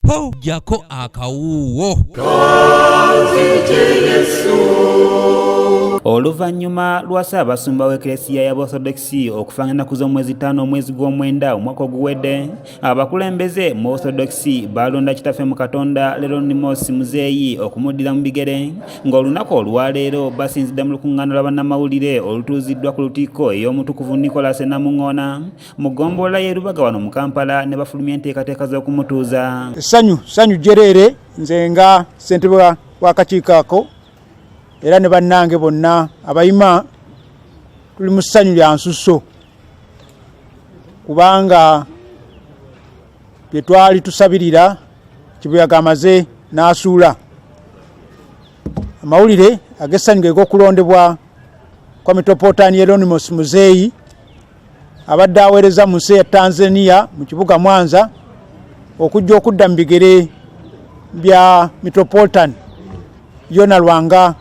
po jako akawuwo. Oluvannyuma lwa ssabasumba w'Eklesiya y'Aborthodox okufanga ennaku z'omwezi 5 omwezi gw'omwenda omwaka oguwedde, abakulembeze mu Orthodox balonda kitaffe mu Katonda Hieronymus Muzeeyi okumuddira mu bigere, ng'olunaku olwaleero basinzidde mu lukuŋŋaana lwa bannamawulire olutuuziddwa ku lutikko ey'omutukuvu Nicholas Namungoona mu ggombolola y'e Lubaga wano mu Kampala ne bafulumya enteekateeka z'okumutuuza. Essanyu jjereere nze nga ssentebe w'akakiiko ako era ne bannange bonna abayima tuli mu ssanyu lya nsusso kubanga bye twali tusabirira kibuyaga amaze n'asuula. Amawulire ag'essanyu ge g'okulondebwa kwa Metropolitan Hieronymus Muzeeyi abadde aweereza mu nsi ya Tanzania mu kibuga Mwanza okujja okudda mu bigere bya Metropolitan Yona Lwanga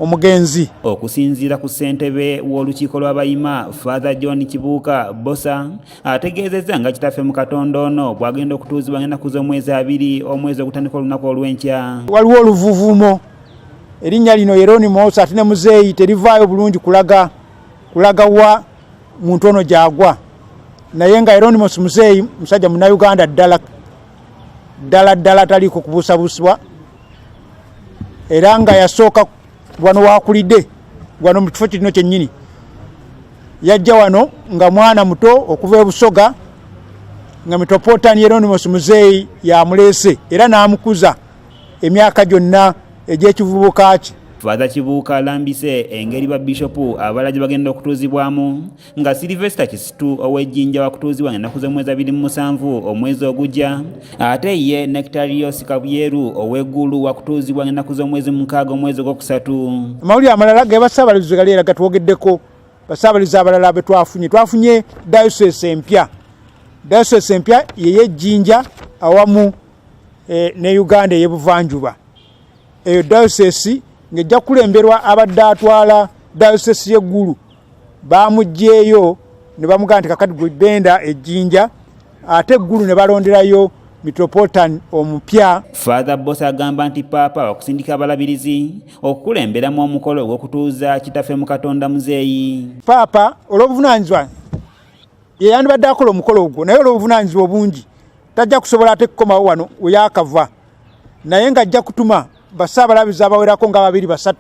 omugenzi. Okusinziira ku ssentebe w'olukiiko lw'abayima Father John Kibuuka Bosa ategeezezza nga kitaffe mu Katonda ono bw'agenda okutuuzibwa ennaku z'omwezi 2 omwezi ogutandika olunaku olw'enkya. Waliwo oluvuuvuumo erinnya lino Hieronymus ate ne Muzeeyi terivaayo bulungi kulaga wa muntu ono gy'agwa, naye nga Hieronymus Muzeeyi musajja munnayuganda ddala taliiko kubuusabuusibwa era nga yasooka wano wakulidde wano mu kifo kino kyennyini. Yajja wano nga mwana muto okuva e Busoga nga Metropolitan Hieronymus Muzeeyi yamuleese era n'amukuza emyaka gyonna egy'ekivubuka kye. Father Kibuuka alambise engeri ba bishopu abalala gye bagenda okutuuzibwamu nga Sylvester Kisitu ow'Ejjinja wakutuuzibwa ennaku z'omwezi 27 omwezi ogujja, ate ye Nectarios Kabyeru ow'Eggulu wakutuuzibwa ennaku z'omwezi 6 omwezi ogwokusatu. Amawulire amalala ge bassaabalizi gali era gatwogeddeko bassaabalizi abalala be twafunye diocese empya. Diocese empya ye y'Ejjinja awamu ne Uganda ey'Ebuvanjuba. Eyo diocese ng'ejja kulemberwa abadde atwala diocese y'Eggulu baamugjeeyo ne bamugamba nti kakati gwe benda Ejjinja ate Eggulu ne balonderayo Metropolitan omupya. Father Boss agamba nti Papa wakusindika abalabirizi okukulemberamu omukolo ogw'okutuuza kitaffe mu Katonda Muzeeyi. Papa olw'obuvunaanyizibwa ye yandibadde akola omukolo ogwo, naye olw'obuvunaanyizibwa obungi tajja kusobola ate kukomawo wano we yaakava, naye ng'ajja kutuma bassaabalabizi abawerako nga 2-3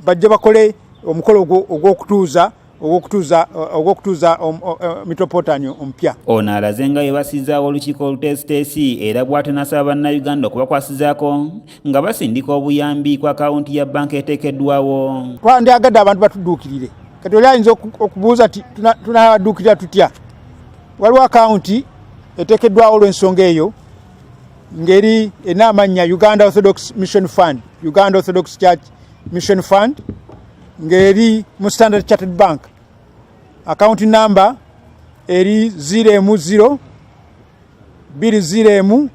bajje bakole omukolo ogw'okutuuza Metropolitan omupya. Ono alaze nga yebasizaawo olukiiko oluteesiteesi era bw'ate n'asaba bannayuganda okubakwasizaako nga basindika obuyambi ku akawunti ya banka eteekeddwawo. Twandyagadde abantu batudduukirire, kati oli ayinza okubuuza ti tunabadduukirira tutya. Waliwo akawunti eteekeddwawo olw'ensonga eyo ngeri en'amannya Uganda Orthodox Mission Fund, Uganda Orthodox Church Mission Fund, ngeri mu Standard Chartered Bank. Account number eri 010 201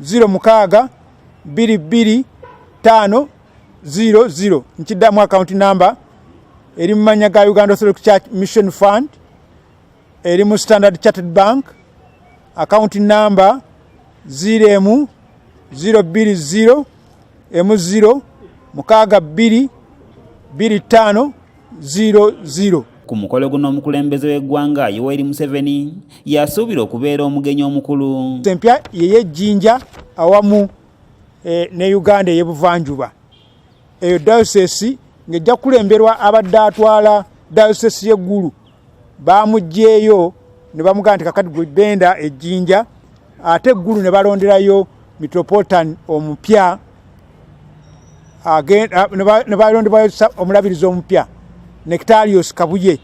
06 22 500. Nkiddamu account number eri mu mannya ga Uganda Orthodox Church Mission Fund, eri mu Standard Chartered Bank. Account number 020 0 6 2 25 00. Ku mukolo guno omukulembeze w'eggwanga Yoweri Museveni yasuubira okubeera omugenyi omukulu. Empya ye y'Ejjinja awamu ne Uganda ey'Ebuvanjuba. Eyo diocese ng'ejja kulemberwa abadde atwala diocese y'Eggulu baamugjeeyo ne bamugamba nti kakati gwe benda Ejjinja ate Eggulu ne balonderayo Metropolitan omupya ne balondebwayo omulabirizi omupya Nectarios Kabuye.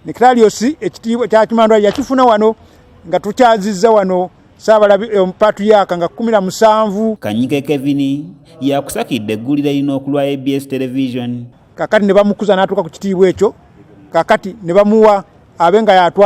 Nectarios ekitiibwa kya Kimandwa yakifuna wano nga tukyazizza wano Patriarch nga 17. Kanyike Kevin yakusakidde eggulire lino okulwa ABS Television. Kakati ne bamukuza n'atuuka ku kitiibwa ekyo, kakati ne bamuwa abenga yatwa